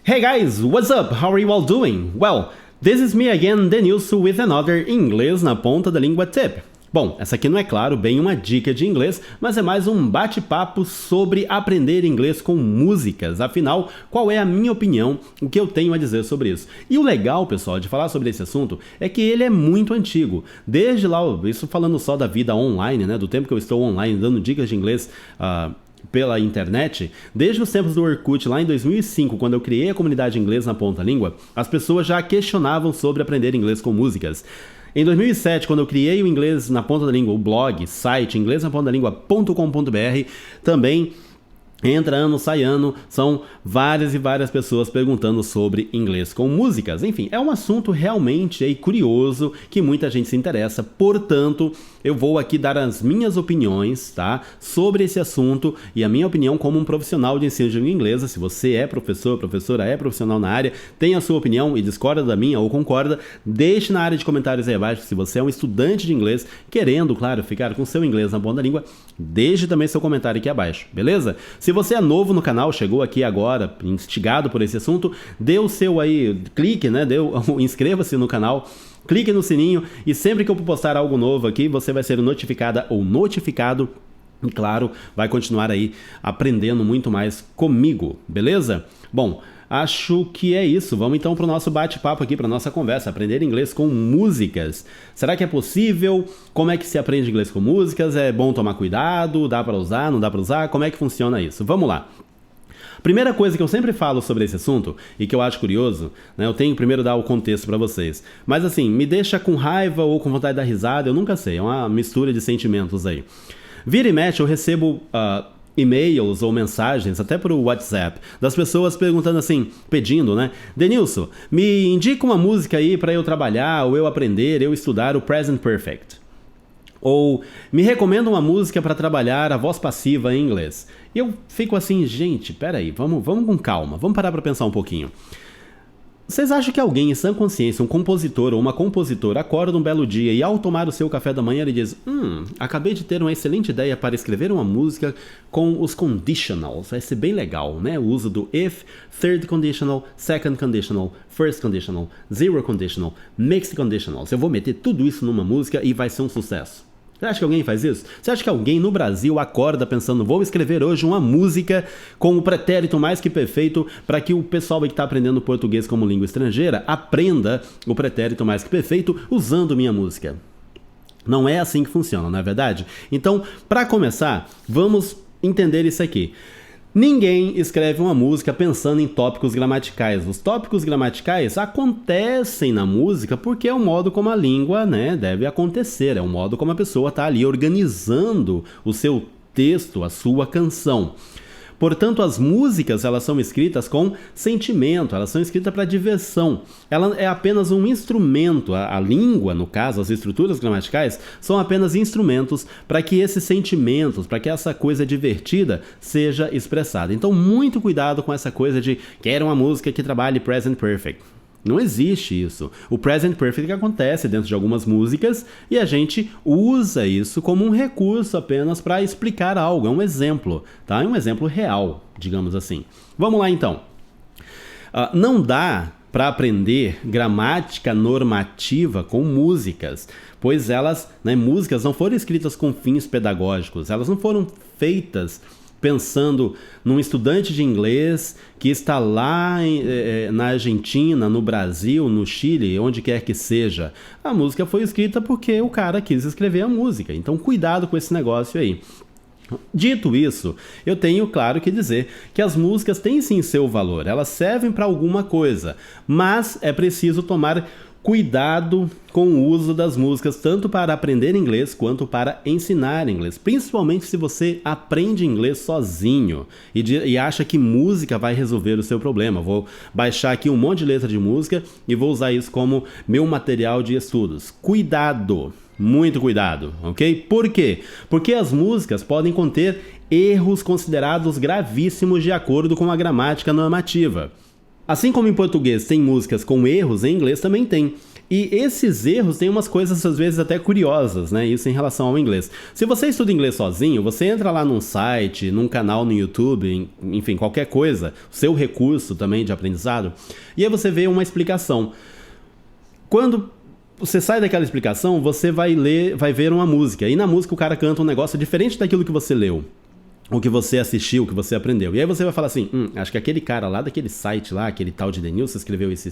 Hey guys, what's up? How are you all doing? Well, this is me again, Denilso, with another Inglês na Ponta da Língua tip. Bom, essa aqui não é, claro, bem uma dica de inglês, mas é mais um bate-papo sobre aprender inglês com músicas. Afinal, qual é a minha opinião, o que eu tenho a dizer sobre isso? E o legal, pessoal, de falar sobre esse assunto é que ele é muito antigo. Desde lá, isso falando só da vida online, né, do tempo que eu estou online dando dicas de inglês pela internet, desde os tempos do Orkut, lá em 2005, quando eu criei a comunidade inglês na Ponta da Língua, as pessoas já questionavam sobre aprender inglês com músicas. Em 2007, quando eu criei o Inglês na Ponta da Língua, o blog, site inglesnapontalingua.com.br, também entra ano, sai ano, são várias e várias pessoas perguntando sobre inglês com músicas. Enfim, é um assunto realmente curioso que muita gente se interessa, portanto, eu vou aqui dar as minhas opiniões, tá, sobre esse assunto e a minha opinião como um profissional de ensino de língua inglesa. Se você é professor, professora, é profissional na área, tem a sua opinião e discorda da minha ou concorda, deixe na área de comentários aí abaixo. Se você é um estudante de inglês, querendo, claro, ficar com seu inglês na ponta da língua, deixe também seu comentário aqui abaixo, beleza? Se você é novo no canal, chegou aqui agora, instigado por esse assunto, dê o seu aí, clique, né, inscreva-se no canal, clique no sininho e sempre que eu postar algo novo aqui, você vai ser notificada ou notificado e, claro, vai continuar aí aprendendo muito mais comigo, beleza? Bom, acho que é isso. Vamos então para o nosso bate-papo aqui, para a nossa conversa. Aprender inglês com músicas. Será que é possível? Como é que se aprende inglês com músicas? É bom tomar cuidado? Dá para usar? Não dá para usar? Como é que funciona isso? Vamos lá. Primeira coisa que eu sempre falo sobre esse assunto e que eu acho curioso, né, eu tenho que primeiro dar o contexto para vocês. Mas assim, me deixa com raiva ou com vontade de dar risada, eu nunca sei. É uma mistura de sentimentos aí. Vira e mexe, eu recebo e-mails ou mensagens, até por WhatsApp, das pessoas perguntando assim, pedindo, né? Denilso, me indica uma música aí para eu trabalhar, ou eu aprender, eu estudar o Present Perfect. Ou me recomenda uma música para trabalhar a voz passiva em inglês. E eu fico assim, gente, peraí, vamos com calma, vamos parar para pensar um pouquinho. Vocês acham que alguém em sã consciência, um compositor ou uma compositora, acorda um belo dia e ao tomar o seu café da manhã ele diz acabei de ter uma excelente ideia para escrever uma música com os conditionals, vai ser bem legal, né? O uso do if, third conditional, second conditional, first conditional, zero conditional, mixed conditionals. Eu vou meter tudo isso numa música e vai ser um sucesso. Você acha que alguém faz isso? Você acha que alguém no Brasil acorda pensando, vou escrever hoje uma música com o pretérito mais que perfeito para que o pessoal que está aprendendo português como língua estrangeira aprenda o pretérito mais que perfeito usando minha música? Não é assim que funciona, não é verdade? Então, para começar, vamos entender isso aqui. Ninguém escreve uma música pensando em tópicos gramaticais. Os tópicos gramaticais acontecem na música porque é o modo como a língua, né, deve acontecer. É o modo como a pessoa está ali organizando o seu texto, a sua canção. Portanto, as músicas, elas são escritas com sentimento, elas são escritas para diversão. Ela é apenas um instrumento, a língua, no caso, as estruturas gramaticais, são apenas instrumentos para que esses sentimentos, para que essa coisa divertida seja expressada. Então, muito cuidado com essa coisa de quero uma música que trabalhe present perfect. Não existe isso. O present perfect acontece dentro de algumas músicas e a gente usa isso como um recurso apenas para explicar algo. É um exemplo, tá? É um exemplo real, digamos assim. Vamos lá então. Não dá para aprender gramática normativa com músicas, pois elas, né, músicas não foram escritas com fins pedagógicos, elas não foram feitas pensando num estudante de inglês que está lá na Argentina, no Brasil, no Chile, onde quer que seja. A música foi escrita porque o cara quis escrever a música. Então, cuidado com esse negócio aí. Dito isso, eu tenho, claro, que dizer que as músicas têm sim seu valor. Elas servem para alguma coisa, mas é preciso tomar cuidado com o uso das músicas, tanto para aprender inglês quanto para ensinar inglês, principalmente se você aprende inglês sozinho e acha que música vai resolver o seu problema. Vou baixar aqui um monte de letra de música e vou usar isso como meu material de estudos. Cuidado! Muito cuidado, ok? Por quê? Porque as músicas podem conter erros considerados gravíssimos de acordo com a gramática normativa. Assim como em português tem músicas com erros, em inglês também tem. E esses erros têm umas coisas, às vezes, até curiosas, né? Isso em relação ao inglês. Se você estuda inglês sozinho, você entra lá num site, num canal no YouTube, enfim, qualquer coisa, seu recurso também de aprendizado, e aí você vê uma explicação. Quando você sai daquela explicação, você vai ver uma música, e na música o cara canta um negócio diferente daquilo que você leu, o que você assistiu, o que você aprendeu. E aí você vai falar assim, acho que aquele cara lá daquele site lá, aquele tal de Denilso, escreveu isso,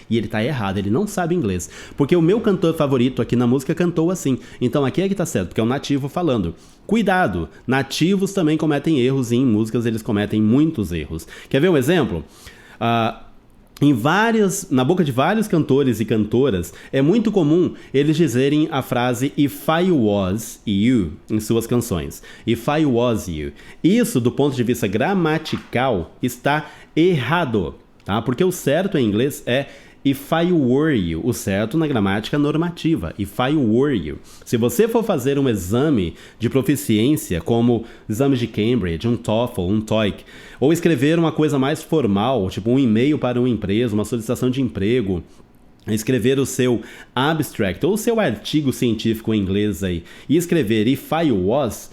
e ele tá errado, ele não sabe inglês. Porque o meu cantor favorito aqui na música cantou assim. Então aqui é que tá certo, porque é um nativo falando. Cuidado, nativos também cometem erros, e em músicas eles cometem muitos erros. Quer ver um exemplo? Na boca de vários cantores e cantoras, é muito comum eles dizerem a frase If I was you em suas canções. If I was you. Isso, do ponto de vista gramatical, está errado, tá? Porque o certo em inglês é If I were you, o certo na gramática normativa, if I were you. Se você for fazer um exame de proficiência, como exames de Cambridge, um TOEFL, um TOEIC, ou escrever uma coisa mais formal, tipo um e-mail para uma empresa, uma solicitação de emprego, escrever o seu abstract ou o seu artigo científico em inglês aí, e escrever if I was,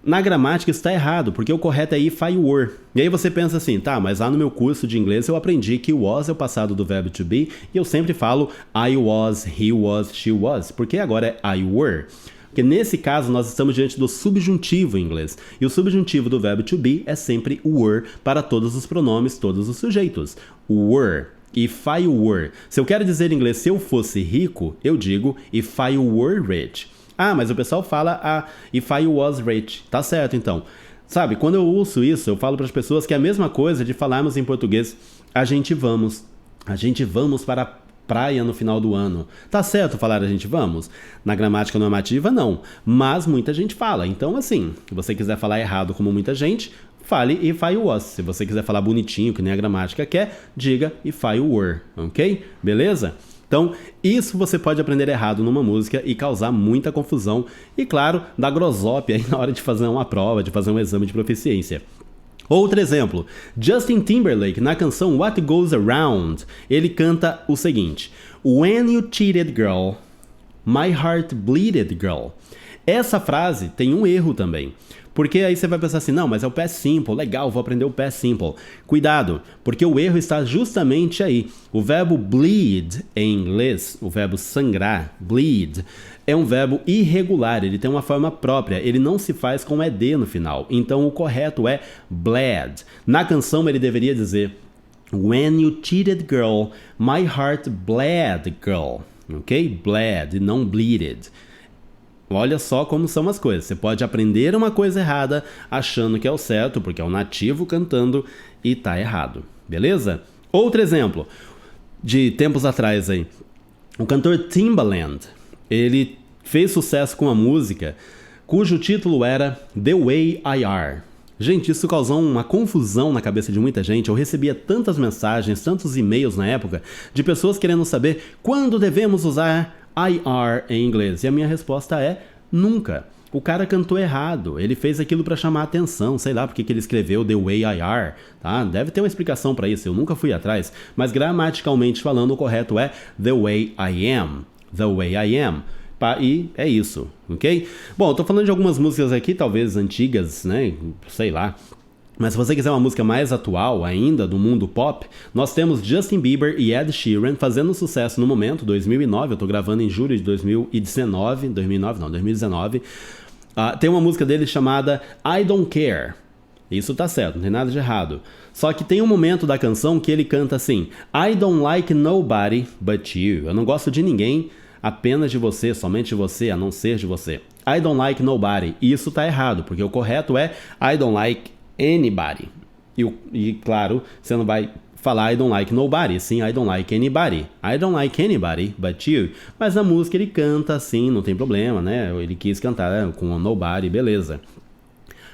na gramática está errado, porque o correto é if I were. E aí você pensa assim, tá, mas lá no meu curso de inglês eu aprendi que was é o passado do verbo to be, e eu sempre falo I was, he was, she was, porque agora é I were. Porque nesse caso nós estamos diante do subjuntivo em inglês, e o subjuntivo do verbo to be é sempre were para todos os pronomes, todos os sujeitos. Were. If I were. Se eu quero dizer em inglês se eu fosse rico, eu digo if I were rich. Ah, mas o pessoal fala if I was rich. Tá certo, então. Sabe, quando eu ouço isso, eu falo para as pessoas que é a mesma coisa de falarmos em português a gente vamos para a praia no final do ano. Tá certo falar a gente vamos? Na gramática normativa, não. Mas muita gente fala. Então, assim, se você quiser falar errado como muita gente, fale if I was. Se você quiser falar bonitinho, que nem a gramática quer, diga if I were, ok? Beleza? Então, isso você pode aprender errado numa música e causar muita confusão e, claro, dar grosópia aí na hora de fazer uma prova, de fazer um exame de proficiência. Outro exemplo, Justin Timberlake, na canção What Goes Around, ele canta o seguinte: When you cheated, girl, my heart bleeded, girl. Essa frase tem um erro também. Porque aí você vai pensar assim, não, mas é o past simple, legal, vou aprender o past simple. Cuidado, porque o erro está justamente aí. O verbo bleed em inglês, o verbo sangrar, bleed, é um verbo irregular, ele tem uma forma própria, ele não se faz com ed no final. Então o correto é bled. Na canção ele deveria dizer When you cheated, girl, my heart bled, girl. Ok? Bled, não bleeded. Olha só como são as coisas. Você pode aprender uma coisa errada achando que é o certo, porque é o nativo cantando e tá errado. Beleza? Outro exemplo de tempos atrás aí. O cantor Timbaland, ele fez sucesso com uma música cujo título era The Way I Are. Gente, isso causou uma confusão na cabeça de muita gente. Eu recebia tantas mensagens, tantos e-mails na época, de pessoas querendo saber quando devemos usar IR em inglês. E a minha resposta é nunca. O cara cantou errado. Ele fez aquilo para chamar a atenção. Sei lá porque que ele escreveu The Way I Are. Tá? Deve ter uma explicação para isso. Eu nunca fui atrás. Mas gramaticalmente falando, o correto é The Way I Am. The Way I Am. E é isso, ok? Bom, eu tô falando de algumas músicas aqui, talvez antigas, né? Sei lá. Mas se você quiser uma música mais atual ainda, do mundo pop, nós temos Justin Bieber e Ed Sheeran fazendo sucesso no momento, 2009, eu tô gravando em julho de 2019, tem uma música dele chamada I Don't Care. Isso tá certo, não tem nada de errado. Só que tem um momento da canção que ele canta assim, I don't like nobody but you. Eu não gosto de ninguém, apenas de você, somente de você, a não ser de você. I don't like nobody. E isso tá errado, porque o correto é I don't like anybody. E claro, você não vai falar I don't like nobody, sim I don't like anybody. I don't like anybody but you. Mas a música ele canta assim, não tem problema, né? Ele quis cantar com nobody, beleza.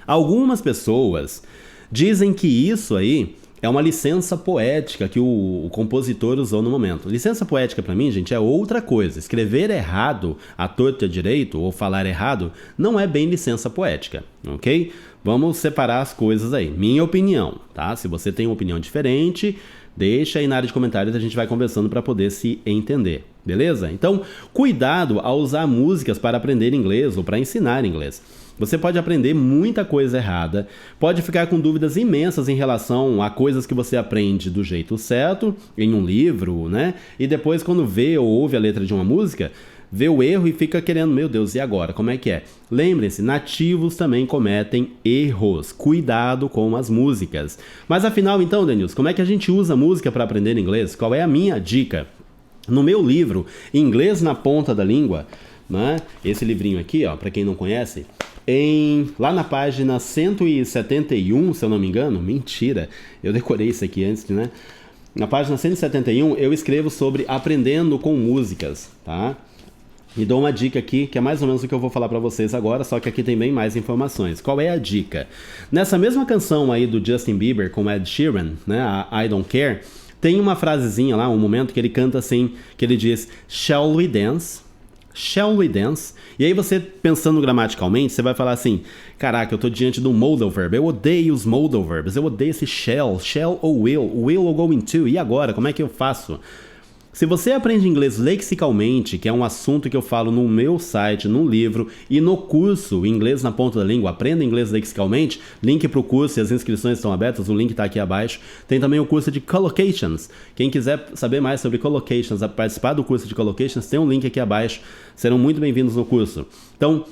Algumas pessoas dizem que isso aí é uma licença poética que o compositor usou no momento. Licença poética pra mim, gente, é outra coisa. Escrever errado, à torta e à direito, ou falar errado, não é bem licença poética, ok? Vamos separar as coisas aí. Minha opinião, tá? Se você tem uma opinião diferente, Deixa aí na área de comentários, a gente vai conversando para poder se entender, beleza? Então, cuidado ao usar músicas para aprender inglês ou para ensinar inglês. Você pode aprender muita coisa errada, pode ficar com dúvidas imensas em relação a coisas que você aprende do jeito certo, em um livro, né? E depois, quando vê ou ouve a letra de uma música, vê o erro e fica querendo, meu Deus, e agora? Como é que é? Lembre-se, nativos também cometem erros. Cuidado com as músicas. Mas afinal, então, Denilso, como é que a gente usa música para aprender inglês? Qual é a minha dica? No meu livro, Inglês na Ponta da Língua, né? Esse livrinho aqui, ó, para quem não conhece, lá na página 171, se eu não me engano, mentira, eu decorei isso aqui antes, né? Na página 171, eu escrevo sobre aprendendo com músicas, tá? E dou uma dica aqui, que é mais ou menos o que eu vou falar para vocês agora, só que aqui tem bem mais informações. Qual é a dica? Nessa mesma canção aí do Justin Bieber com Ed Sheeran, né, a I Don't Care, tem uma frasezinha lá, um momento que ele canta assim, que ele diz, Shall we dance? Shall we dance? E aí você, pensando gramaticalmente, você vai falar assim, caraca, eu tô diante de um modal verb, eu odeio os modal verbs, eu odeio esse shall ou will ou going to, e agora, como é que eu faço? Se você aprende inglês lexicalmente, que é um assunto que eu falo no meu site, no livro e no curso Inglês na Ponta da Língua, Aprenda Inglês Lexicalmente, link para o curso e as inscrições estão abertas, o link está aqui abaixo. Tem também o curso de Collocations. Quem quiser saber mais sobre Collocations, participar do curso de Collocations, tem um link aqui abaixo. Serão muito bem-vindos no curso. Então,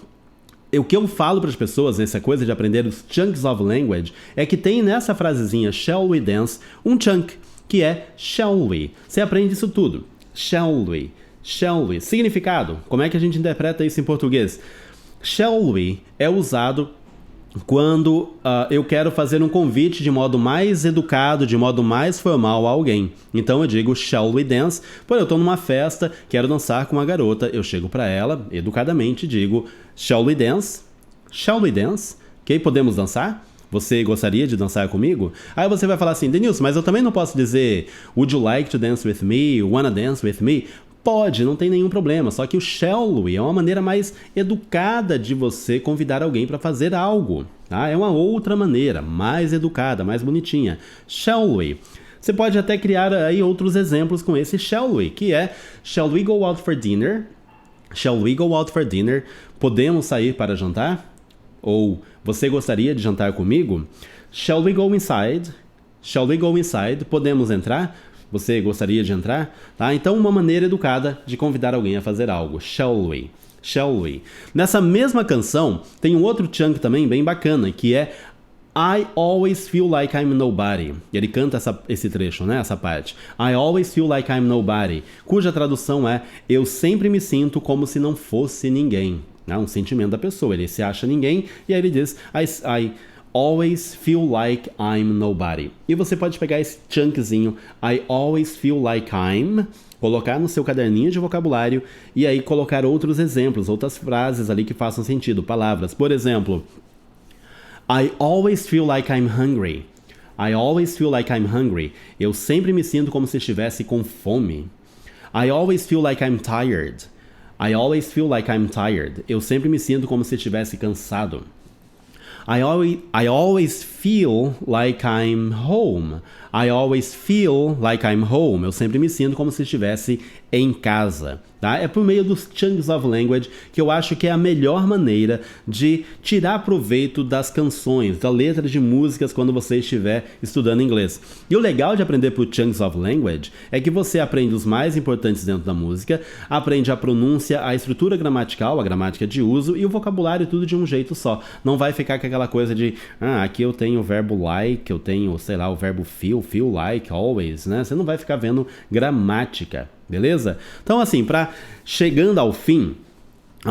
o que eu falo para as pessoas nessa coisa de aprender os chunks of language é que tem nessa frasezinha shall we dance um chunk, que é shall we. Você aprende isso tudo. Shall we? Shall we? Significado. Como é que a gente interpreta isso em português? Shall we é usado quando eu quero fazer um convite de modo mais educado, de modo mais formal a alguém. Então eu digo shall we dance, eu estou numa festa, quero dançar com uma garota, eu chego para ela, educadamente, digo shall we dance? Shall we dance? Ok, podemos dançar? Você gostaria de dançar comigo? Aí você vai falar assim, Denilson, mas eu também não posso dizer would you like to dance with me? Wanna dance with me? Pode, não tem nenhum problema, só que o shall we é uma maneira mais educada de você convidar alguém para fazer algo, tá? É uma outra maneira, mais educada, mais bonitinha. Shall we? Você pode até criar aí outros exemplos com esse shall we, que é shall we go out for dinner? Shall we go out for dinner? Podemos sair para jantar? Ou você gostaria de jantar comigo? Shall we go inside? Shall we go inside? Podemos entrar? Você gostaria de entrar? Tá? Então, uma maneira educada de convidar alguém a fazer algo. Shall we? Shall we? Nessa mesma canção, tem um outro chunk também bem bacana, que é I always feel like I'm nobody. Ele canta esse trecho, né? Essa parte. I always feel like I'm nobody. Cuja tradução é eu sempre me sinto como se não fosse ninguém. É um sentimento da pessoa, ele se acha ninguém e aí ele diz I always feel like I'm nobody. E você pode pegar esse chunkzinho I always feel like I'm, colocar no seu caderninho de vocabulário e aí colocar outros exemplos, outras frases ali que façam sentido, palavras. Por exemplo, I always feel like I'm hungry. I always feel like I'm hungry. Eu sempre me sinto como se estivesse com fome. I always feel like I'm tired. I always feel like I'm tired. Eu sempre me sinto como se estivesse cansado. I always feel like I'm home. I always feel like I'm home. Eu sempre me sinto como se estivesse em casa. Tá? É por meio dos chunks of language que eu acho que é a melhor maneira de tirar proveito das canções, da letra de músicas quando você estiver estudando inglês. E o legal de aprender por chunks of language é que você aprende os mais importantes dentro da música, aprende a pronúncia, a estrutura gramatical, a gramática de uso e o vocabulário tudo de um jeito só. Não vai ficar com aquela coisa de, aqui eu tenho o verbo like, eu tenho, sei lá, o verbo feel like, always, né? Você não vai ficar vendo gramática. Beleza? Então, assim, chegando ao fim,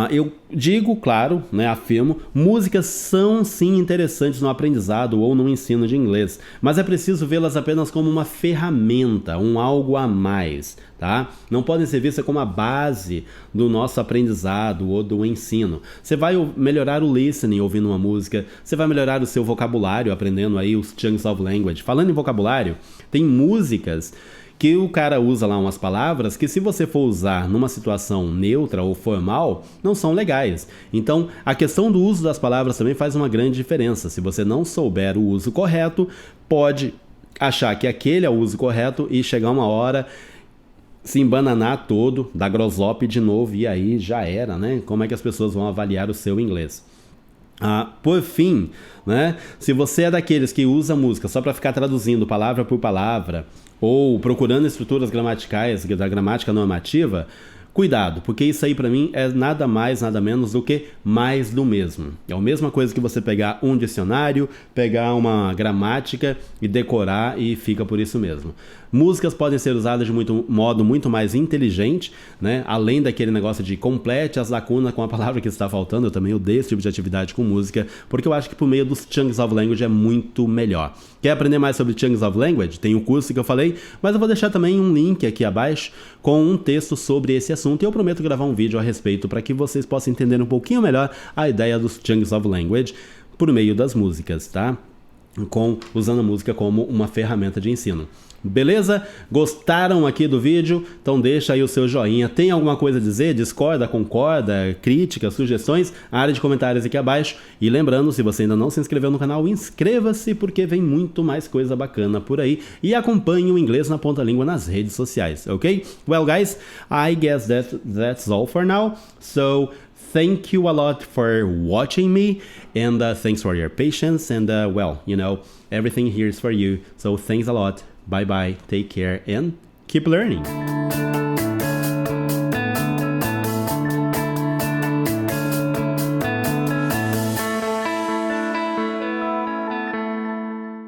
eu digo, claro, né, afirmo, músicas são sim interessantes no aprendizado ou no ensino de inglês, mas é preciso vê-las apenas como uma ferramenta, um algo a mais, tá? Não podem ser vistas como a base do nosso aprendizado ou do ensino. Você vai melhorar o listening ouvindo uma música, você vai melhorar o seu vocabulário aprendendo aí os chunks of language. Falando em vocabulário, tem músicas que o cara usa lá umas palavras que se você for usar numa situação neutra ou formal, não são legais. Então, a questão do uso das palavras também faz uma grande diferença. Se você não souber o uso correto, pode achar que aquele é o uso correto e chegar uma hora, se embananar todo, dar grosope de novo e aí já era, né? Como é que as pessoas vão avaliar o seu inglês? Por fim, né? Se você é daqueles que usa música só para ficar traduzindo palavra por palavra ou procurando estruturas gramaticais da gramática normativa, cuidado, porque isso aí para mim é nada mais, nada menos do que mais do mesmo. É a mesma coisa que você pegar um dicionário, pegar uma gramática e decorar e fica por isso mesmo. Músicas podem ser usadas de modo muito mais inteligente, né? Além daquele negócio de complete as lacunas com a palavra que está faltando. Eu também odeio esse tipo de atividade com música, porque eu acho que por meio dos Chunks of Language é muito melhor. Quer aprender mais sobre Chunks of Language? Tem o curso que eu falei, mas eu vou deixar também um link aqui abaixo com um texto sobre esse assunto e eu prometo gravar um vídeo a respeito para que vocês possam entender um pouquinho melhor a ideia dos Chunks of Language por meio das músicas, tá? Usando a música como uma ferramenta de ensino. Beleza? Gostaram aqui do vídeo? Então deixa aí o seu joinha. Tem alguma coisa a dizer? Discorda, concorda, críticas, sugestões? A área de comentários aqui abaixo. E lembrando, se você ainda não se inscreveu no canal, inscreva-se porque vem muito mais coisa bacana por aí. E acompanhe o Inglês na Ponta da Língua nas redes sociais, ok? Well guys, I guess that's all for now. So thank you a lot for watching me, and thanks for your patience, and well, you know, everything here is for you, so thanks a lot. Bye bye, take care, and keep learning.